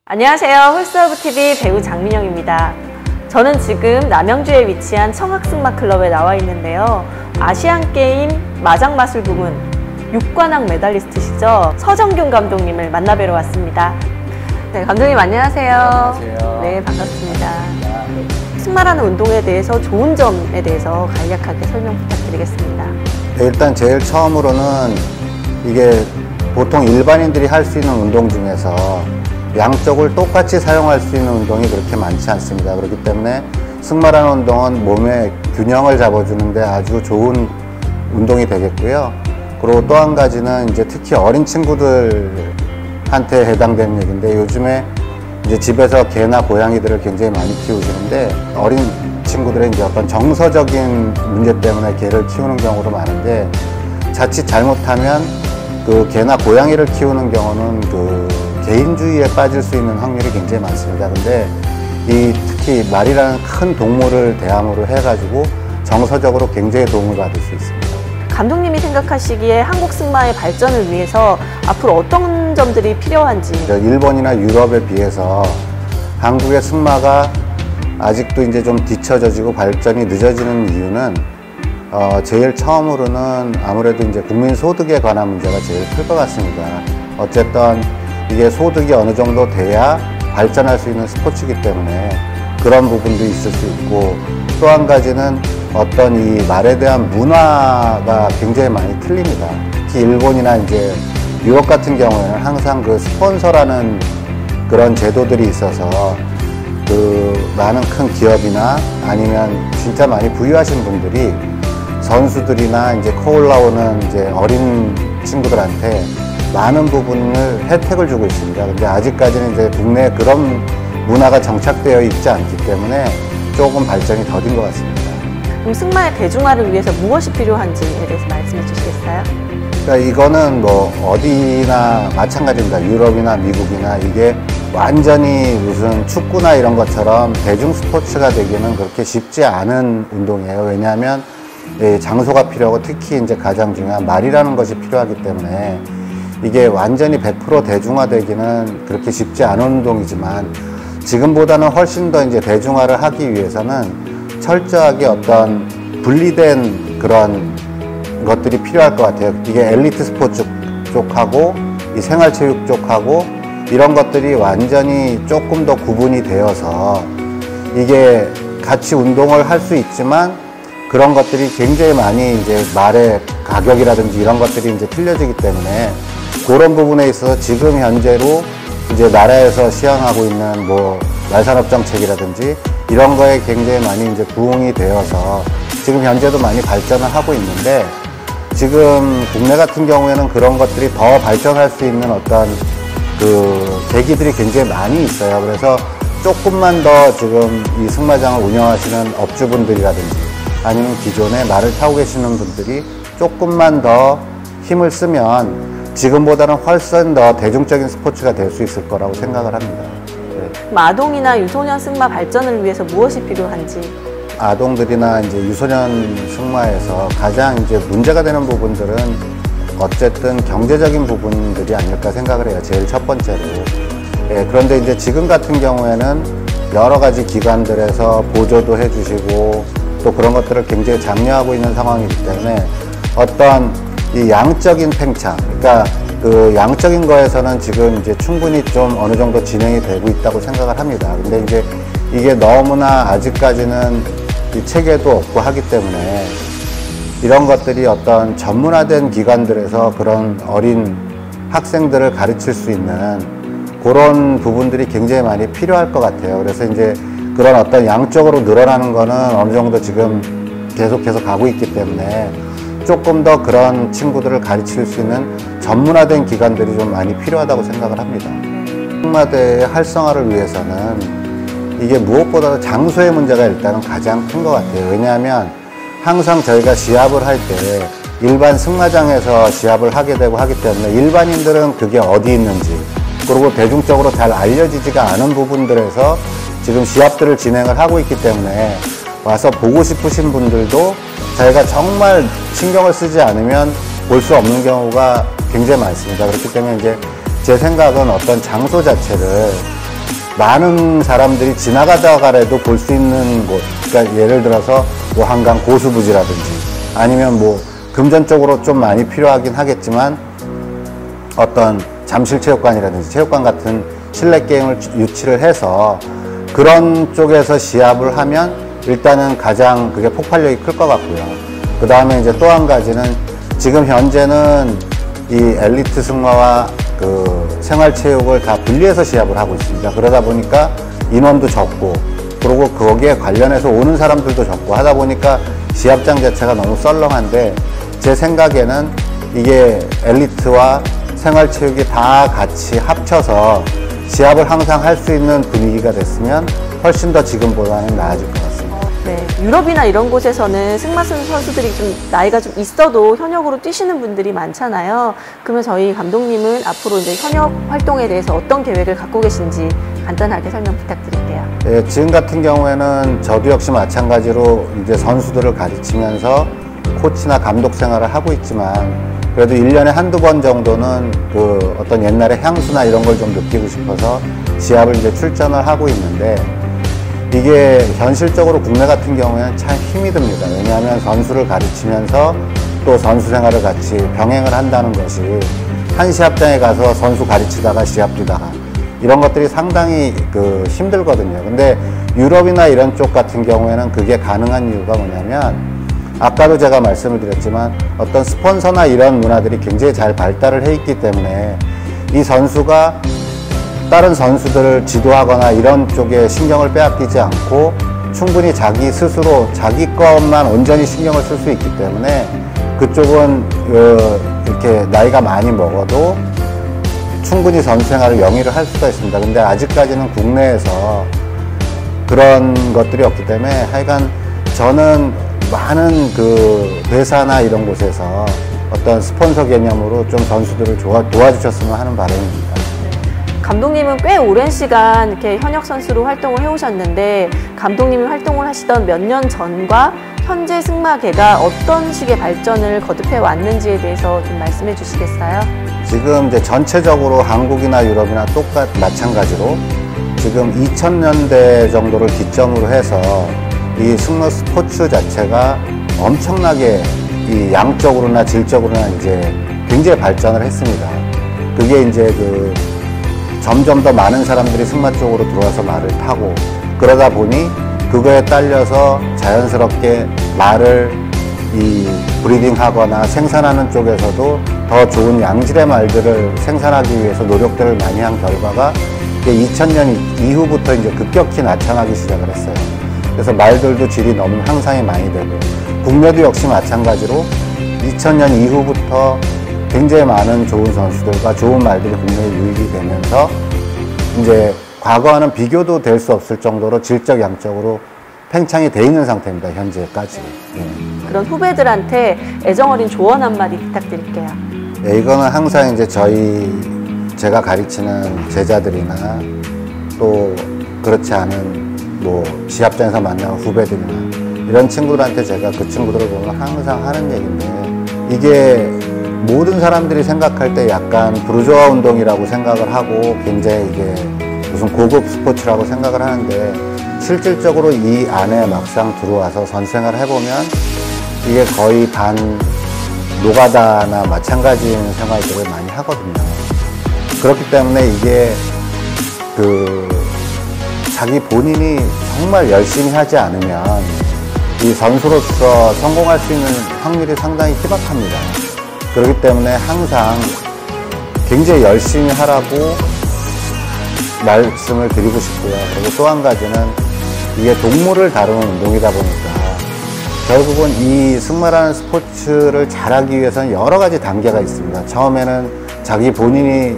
안녕하세요. 홀스오브TV 배우 장민영입니다. 저는 지금 남양주에 위치한 청학승마클럽에 나와 있는데요. 아시안게임 마장마술 부문 6관왕 메달리스트시죠. 서정균 감독님을 만나뵈러 왔습니다. 네, 감독님 안녕하세요. 안녕하세요. 네, 반갑습니다. 승마라는 운동에 대해서 좋은 점에 대해서 간략하게 설명 부탁드리겠습니다. 네, 일단 제일 처음으로는 이게 보통 일반인들이 할 수 있는 운동 중에서 양쪽을 똑같이 사용할 수 있는 운동이 그렇게 많지 않습니다. 그렇기 때문에 승마라는 운동은 몸의 균형을 잡아주는데 아주 좋은 운동이 되겠고요. 그리고 또 한 가지는 이제 특히 어린 친구들한테 해당되는 얘기인데, 요즘에 이제 집에서 개나 고양이들을 굉장히 많이 키우시는데, 어린 친구들의 이제 어떤 정서적인 문제 때문에 개를 키우는 경우도 많은데, 자칫 잘못하면 그 개나 고양이를 키우는 경우는 그 개인주의에 빠질 수 있는 확률이 굉장히 많습니다. 근데 이 특히 말이라는 큰 동물을 대항으로 해가지고 정서적으로 굉장히 도움을 받을 수 있습니다. 감독님이 생각하시기에 한국 승마의 발전을 위해서 앞으로 어떤 점들이 필요한지. 일본이나 유럽에 비해서 한국의 승마가 아직도 이제 좀 뒤처져지고 발전이 늦어지는 이유는 제일 처음으로는 아무래도 이제 국민 소득에 관한 문제가 제일 클 것 같습니다. 어쨌든 이게 소득이 어느 정도 돼야 발전할 수 있는 스포츠이기 때문에 그런 부분도 있을 수 있고, 또 한 가지는 어떤 이 말에 대한 문화가 굉장히 많이 틀립니다. 특히 일본이나 이제 유럽 같은 경우에는 항상 그 스폰서라는 그런 제도들이 있어서 그 많은 큰 기업이나 아니면 진짜 많이 부유하신 분들이 선수들이나 이제 커올라오는 이제 어린 친구들한테 많은 부분을 혜택을 주고 있습니다. 근데 아직까지는 이제 국내에 그런 문화가 정착되어 있지 않기 때문에 조금 발전이 더딘 것 같습니다. 그럼 승마의 대중화를 위해서 무엇이 필요한지에 대해서 말씀해 주시겠어요? 그러니까 이거는 뭐 어디나 마찬가지입니다. 유럽이나 미국이나 이게 완전히 무슨 축구나 이런 것처럼 대중 스포츠가 되기는 그렇게 쉽지 않은 운동이에요. 왜냐하면 장소가 필요하고 특히 이제 가장 중요한 말이라는 것이 필요하기 때문에 이게 완전히 100% 대중화되기는 그렇게 쉽지 않은 운동이지만, 지금보다는 훨씬 더 이제 대중화를 하기 위해서는 철저하게 어떤 분리된 그런 것들이 필요할 것 같아요. 이게 엘리트 스포츠 쪽하고 이 생활체육 쪽하고 이런 것들이 완전히 조금 더 구분이 되어서 이게 같이 운동을 할 수 있지만 그런 것들이 굉장히 많이 이제 말의 가격이라든지 이런 것들이 이제 틀려지기 때문에 그런 부분에 있어서 지금 현재로 이제 나라에서 시행하고 있는 뭐 말산업 정책이라든지 이런 거에 굉장히 많이 이제 부응이 되어서 지금 현재도 많이 발전을 하고 있는데, 지금 국내 같은 경우에는 그런 것들이 더 발전할 수 있는 어떤 그 계기들이 굉장히 많이 있어요. 그래서 조금만 더 지금 이 승마장을 운영하시는 업주분들이라든지 아니면 기존에 말을 타고 계시는 분들이 조금만 더 힘을 쓰면 지금보다는 훨씬 더 대중적인 스포츠가 될 수 있을 거라고 생각을 합니다. 네. 그럼 아동이나 유소년 승마 발전을 위해서 무엇이 필요한지. 아동들이나 이제 유소년 승마에서 가장 이제 문제가 되는 부분들은 어쨌든 경제적인 부분들이 아닐까 생각을 해요. 제일 첫 번째로. 예, 그런데 이제 지금 같은 경우에는 여러 가지 기관들에서 보조도 해주시고 또 그런 것들을 굉장히 장려하고 있는 상황이기 때문에 어떤 이 양적인 팽창, 그러니까 그 양적인 거에서는 지금 이제 충분히 좀 어느 정도 진행이 되고 있다고 생각을 합니다. 근데 이제 이게 너무나 아직까지는 이 체계도 없고 하기 때문에 이런 것들이 어떤 전문화된 기관들에서 그런 어린 학생들을 가르칠 수 있는 그런 부분들이 굉장히 많이 필요할 것 같아요. 그래서 이제 그런 어떤 양적으로 늘어나는 거는 어느 정도 지금 계속해서 가고 있기 때문에 조금 더 그런 친구들을 가르칠 수 있는 전문화된 기관들이 좀 많이 필요하다고 생각을 합니다. 승마대의 활성화를 위해서는 이게 무엇보다도 장소의 문제가 일단은 가장 큰 것 같아요. 왜냐하면 항상 저희가 시합을 할 때 일반 승마장에서 시합을 하게 되고 하기 때문에 일반인들은 그게 어디 있는지, 그리고 대중적으로 잘 알려지지가 않은 부분들에서 지금 시합들을 진행을 하고 있기 때문에 와서 보고 싶으신 분들도 저희가 정말 신경을 쓰지 않으면 볼 수 없는 경우가 굉장히 많습니다. 그렇기 때문에 이제 제 생각은 어떤 장소 자체를 많은 사람들이 지나가다가라도 볼 수 있는 곳, 그러니까 예를 들어서 뭐 한강 고수부지라든지 아니면 뭐 금전적으로 좀 많이 필요하긴 하겠지만 어떤 잠실체육관이라든지 체육관 같은 실내 게임을 유치를 해서 그런 쪽에서 시합을 하면 일단은 가장 그게 폭발력이 클 것 같고요. 그 다음에 이제 또 한 가지는 지금 현재는 이 엘리트 승마와 그 생활체육을 다 분리해서 시합을 하고 있습니다. 그러다 보니까 인원도 적고 그리고 거기에 관련해서 오는 사람들도 적고 하다 보니까 시합장 자체가 너무 썰렁한데 제 생각에는 이게 엘리트와 생활체육이 다 같이 합쳐서 시합을 항상 할 수 있는 분위기가 됐으면 훨씬 더 지금보다는 나아질 것 같습니다. 네, 유럽이나 이런 곳에서는 승마 선수들이 좀 나이가 좀 있어도 현역으로 뛰시는 분들이 많잖아요. 그러면 저희 감독님은 앞으로 이제 현역 활동에 대해서 어떤 계획을 갖고 계신지 간단하게 설명 부탁드릴게요. 네, 지금 같은 경우에는 저도 역시 마찬가지로 이제 선수들을 가르치면서 코치나 감독 생활을 하고 있지만 그래도 1년에 한두 번 정도는 그 어떤 옛날의 향수나 이런 걸 좀 느끼고 싶어서 시합을 이제 출전을 하고 있는데 이게 현실적으로 국내 같은 경우에는 참 힘이 듭니다. 왜냐하면 선수를 가르치면서 또 선수 생활을 같이 병행을 한다는 것이 한 시합장에 가서 선수 가르치다가 시합 뛰다가 이런 것들이 상당히 그 힘들거든요. 근데 유럽이나 이런 쪽 같은 경우에는 그게 가능한 이유가 뭐냐면 아까도 제가 말씀을 드렸지만 어떤 스폰서나 이런 문화들이 굉장히 잘 발달을 해 있기 때문에 이 선수가 다른 선수들을 지도하거나 이런 쪽에 신경을 빼앗기지 않고 충분히 자기 스스로 자기 것만 온전히 신경을 쓸 수 있기 때문에 그쪽은 이렇게 나이가 많이 먹어도 충분히 선수 생활을 영위를 할 수가 있습니다. 근데 아직까지는 국내에서 그런 것들이 없기 때문에 하여간 저는 많은 그 회사나 이런 곳에서 어떤 스폰서 개념으로 좀 선수들을 도와주셨으면 하는 바람입니다. 감독님은 꽤 오랜 시간 이렇게 현역 선수로 활동을 해오셨는데 감독님이 활동을 하시던 몇 년 전과 현재 승마계가 어떤 식의 발전을 거듭해 왔는지에 대해서 좀 말씀해 주시겠어요? 지금 이제 전체적으로 한국이나 유럽이나 마찬가지로 지금 2000년대 정도를 기점으로 해서 이 승마 스포츠 자체가 엄청나게 이 양적으로나 질적으로나 이제 굉장히 발전을 했습니다. 그게 이제 그 점점 더 많은 사람들이 승마 쪽으로 들어와서 말을 타고 그러다 보니 그거에 딸려서 자연스럽게 말을 이 브리딩하거나 생산하는 쪽에서도 더 좋은 양질의 말들을 생산하기 위해서 노력들을 많이 한 결과가 2000년 이후부터 이제 급격히 나타나기 시작을 했어요. 그래서 말들도 질이 너무 향상이 많이 되고 국내도 역시 마찬가지로 2000년 이후부터 굉장히 많은 좋은 선수들과 좋은 말들이 국내에 유입이 되면서 이제 과거와는 비교도 될 수 없을 정도로 질적 양적으로 팽창이 돼 있는 상태입니다. 현재까지. 그런 후배들한테 애정어린 조언 한마디 부탁드릴게요. 네, 이거는 항상 이제 제가 가르치는 제자들이나 또 그렇지 않은 뭐 시합장에서 만나는 후배들이나 이런 친구들한테 제가 그 친구들을 보면 항상 하는 얘기인데 이게 모든 사람들이 생각할 때 약간 부르주아 운동이라고 생각을 하고 굉장히 이게 무슨 고급 스포츠라고 생각을 하는데 실질적으로 이 안에 막상 들어와서 선생활을 해보면 이게 거의 반 노가다나 마찬가지인 생활들을 많이 하거든요. 그렇기 때문에 이게 자기 본인이 정말 열심히 하지 않으면 이 선수로서 성공할 수 있는 확률이 상당히 희박합니다. 그렇기 때문에 항상 굉장히 열심히 하라고 말씀을 드리고 싶고요. 그리고 또 한 가지는 이게 동물을 다루는 운동이다 보니까 결국은 이 승마라는 스포츠를 잘하기 위해서는 여러 가지 단계가 있습니다. 처음에는 자기 본인이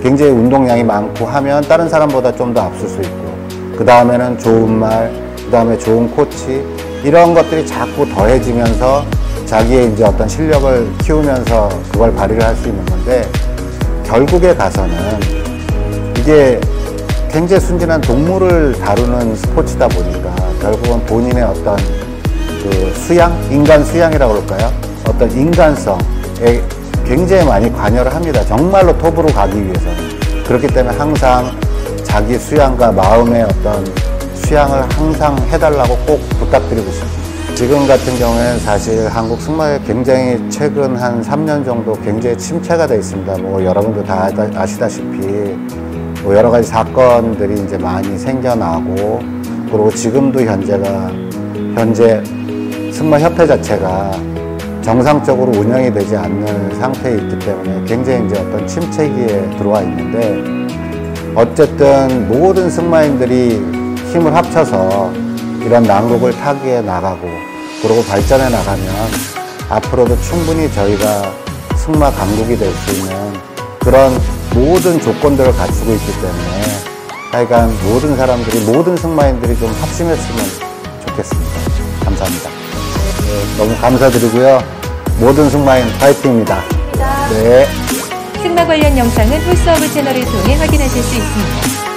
굉장히 운동량이 많고 하면 다른 사람보다 좀 더 앞설 수 있고 그 다음에는 좋은 말, 그 다음에 좋은 코치 이런 것들이 자꾸 더해지면서 자기의 이제 어떤 실력을 키우면서 그걸 발휘를 할 수 있는 건데 결국에 가서는 이게 굉장히 순진한 동물을 다루는 스포츠다 보니까 결국은 본인의 어떤 그 수양, 인간 수양이라고 그럴까요? 어떤 인간성에 굉장히 많이 관여를 합니다. 정말로 톱으로 가기 위해서는. 그렇기 때문에 항상 자기 수양과 마음의 어떤 수양을 항상 해달라고 꼭 부탁드리고 싶습니다. 지금 같은 경우에는 사실 한국 승마에 굉장히 최근 한 3년 정도 굉장히 침체가 되어 있습니다. 뭐 여러분도 다 아시다시피 뭐 여러 가지 사건들이 이제 많이 생겨나고, 그리고 지금도 현재 승마협회 자체가 정상적으로 운영이 되지 않는 상태에 있기 때문에 굉장히 이제 어떤 침체기에 들어와 있는데, 어쨌든 모든 승마인들이 힘을 합쳐서 이런 난국을 타기에 나가고 그리고 발전해 나가면 앞으로도 충분히 저희가 승마 강국이 될 수 있는 그런 모든 조건들을 갖추고 있기 때문에 하여간 모든 사람들이, 모든 승마인들이 좀 합심했으면 좋겠습니다. 감사합니다. 네, 너무 감사드리고요. 모든 승마인 파이팅입니다. 네. 승마 관련 영상은 홀수어브 채널을 통해 확인하실 수 있습니다.